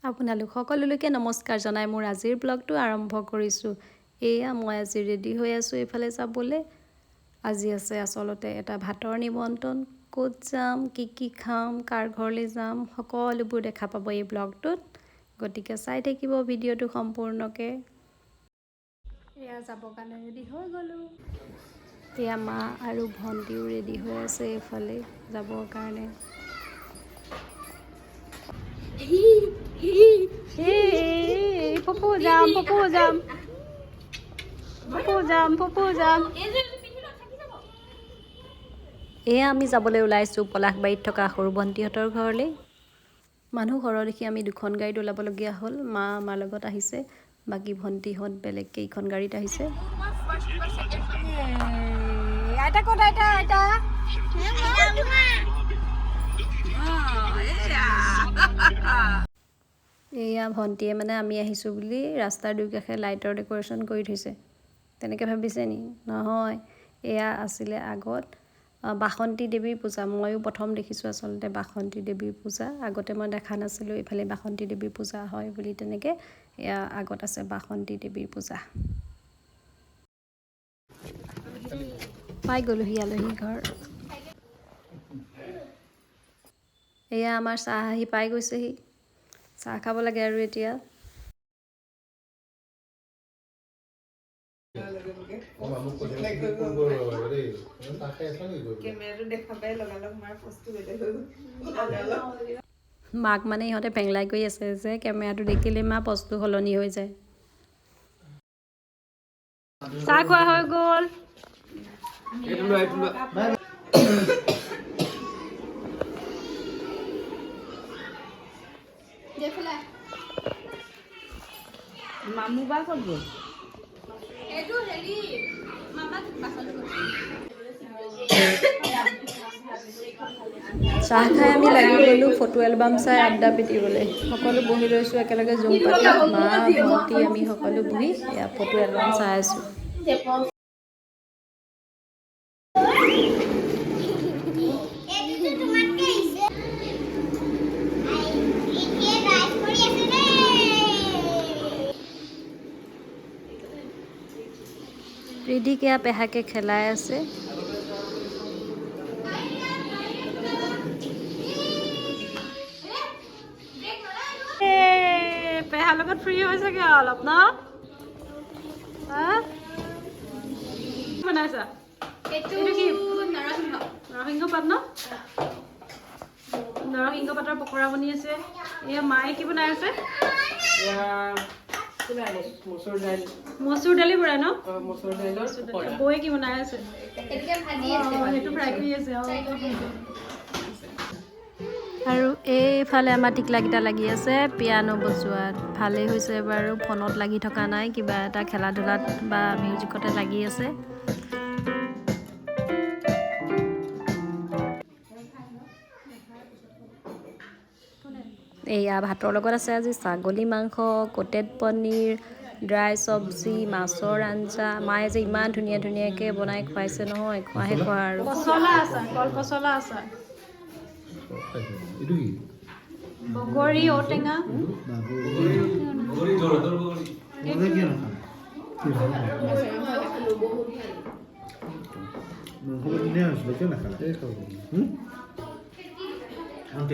আপোনালোক সকলোলৈকে নমস্কাৰ জনাই মোৰ আজিৰ ব্লগটো আৰম্ভ কৰিছোঁ। এয়া মই আজি ৰেডি হৈ আছোঁ এইফালে যাবলৈ। আজি আছে আচলতে এটা ভাতৰ নিমন্ত্ৰণ। ক'ত যাম, কি খাম, কাৰ ঘৰলৈ যাম, সকলোবোৰ দেখা পাব এই ব্লগটোত। গতিকে চাই থাকিব ভিডিঅ'টো সম্পূৰ্ণকৈ। এয়া যাবৰ কাৰণে ৰেডি হৈ গ'লোঁ। এয়া মা আৰু ভণ্টিও ৰেডি হৈ আছে এইফালে যাবৰ কাৰণে। পপু যাম। এয়া আমি যাবলৈ ওলাইছোঁ পলাশবাৰীত থকা সৰু ভণ্টিহঁতৰ ঘৰলৈ। মানুহ সৰহ দেখি আমি দুখন গাড়ীত ওলাবলগীয়া হ'ল। মা আমাৰ লগত আহিছে, বাকী ভণ্টিহঁত বেলেগ কেইখন গাড়ীত আহিছে। এয়া ভণ্টিয়ে মানে আমি আহিছোঁ বুলি ৰাস্তাৰ দুয়োকাষে লাইটৰ ডেক'ৰেশ্যন কৰি থৈছে। তেনেকৈ ভাবিছে নি? নহয়, এয়া আছিলে আগত বাসন্তী দেৱীৰ পূজা। ময়ো প্ৰথম দেখিছোঁ আচলতে বাসন্তী দেৱীৰ পূজা। আগতে মই দেখা নাছিলোঁ এইফালে বাসন্তী দেৱীৰ পূজা হয় বুলি। তেনেকৈ এয়া আগত আছে বাসন্তী দেৱীৰ পূজা। পাই গ'লোহি আলহী ঘৰ। এয়া আমাৰ চাহ আহি পাই গৈছেহি। চাহ খাব লাগে আৰু এতিয়া। মাক মানে ইহঁতে পেংলাই কৰি আছে যে কেমেৰাটো দেখিলে মা পজটো সলনি হৈ যায়। চাহ খোৱা হৈ গ'ল। মামু বা ক'ত গ'ল? চাহ খাই আমি লাগি গ'লোঁ ফটো এলবাম চাই আড্ডা পিটিবলৈ। সকলো বহি লৈছোঁ একেলগে জুম পাতি। মা ভণ্টি আমি সকলো বহি এয়া ফটো এলবাম চাই আছোঁ। ৰিধিক এয়া পেহাকে খেলাই আছে। পেহাৰ লগত ফ্ৰী হৈছেগে অলপ ন? কি বনাইছা? এইটো কি? নৰসিংহ পাত ন? নৰসিংহ পাতৰ পকৰা বনি আছে। এয়া মায়ে কি বনাই আছে? মচুৰ দালি বনাই ন? বৌয়ে কি বনাই আছে? সেইটো ফ্ৰাই কৰি আছে। আৰু এইফালে আমাৰ টিকলাকেইটা লাগি আছে পিয়ানো বজোৱাত। ভালেই হৈছে বাৰু, ফোনত লাগি থকা নাই, কিবা এটা খেলা ধূলাত বা মিউজিকতে লাগি আছে। এয়া ভাতৰ লগত আছে আজি ছাগলী মাংস, কটেড পনীৰ, ড্ৰাই চব্জি, মাছৰ আঞ্জা। মায়ে যে ইমান ধুনীয়াকৈ বনাই খুৱাইছে নহয়, খোৱাহে খোৱা আৰু। পচলা আচাৰ, কল পচলা আচাৰ। বগৰী, ঔটেঙা।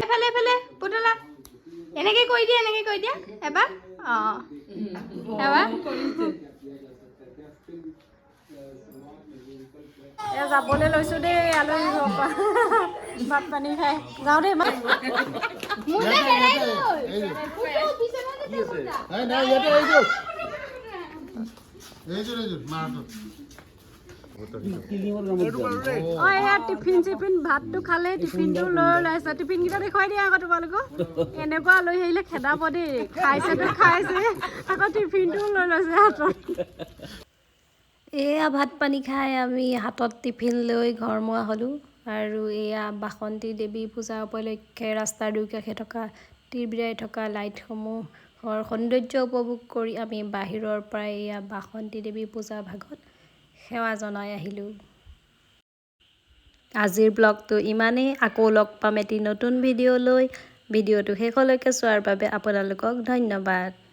এফালে পুতলা এনেকে কৈ দিয়া এবাৰ। এবাৰ যাবলৈ লৈছোঁ দেই আলহী ঘৰৰ পৰা। ভাত পানী খাই যাওঁ দেই। টিফিন চিফিন ভাতটো খালে, টিফিনটো লৈ ওলাইছে। টিফিনকেইটা দেখুৱাই দিয়া আকৌ তোমালোকক। এনেকুৱা আলহী আহিলে খেদাব দেই। খাইছেতো খাইছে, আকৌ টিফিনটোও লৈ লৈছে হাতত। এয়া ভাত পানী খাই আমি হাতত টিফিন লৈ ঘৰমুৱা হ'লোঁ। আৰু এয়া বাসন্তী দেৱী পূজা উপলক্ষে ৰাস্তাৰ দুয়োকাষে থকা তিৰবিৰাই থকা লাইটসমূহৰ সৌন্দৰ্য উপভোগ কৰি আমি বাহিৰৰ পৰাই এয়া বাসন্তী দেৱী পূজা ভাগত সেৱা জনাই আহিলোঁ। আজিৰ ব্লগটো ইমানেই। আকৌ লগ পাম এটি নতুন ভিডিঅ' লৈ। ভিডিঅ'টো শেষলৈকে চোৱাৰ বাবে আপোনালোকক ধন্যবাদ।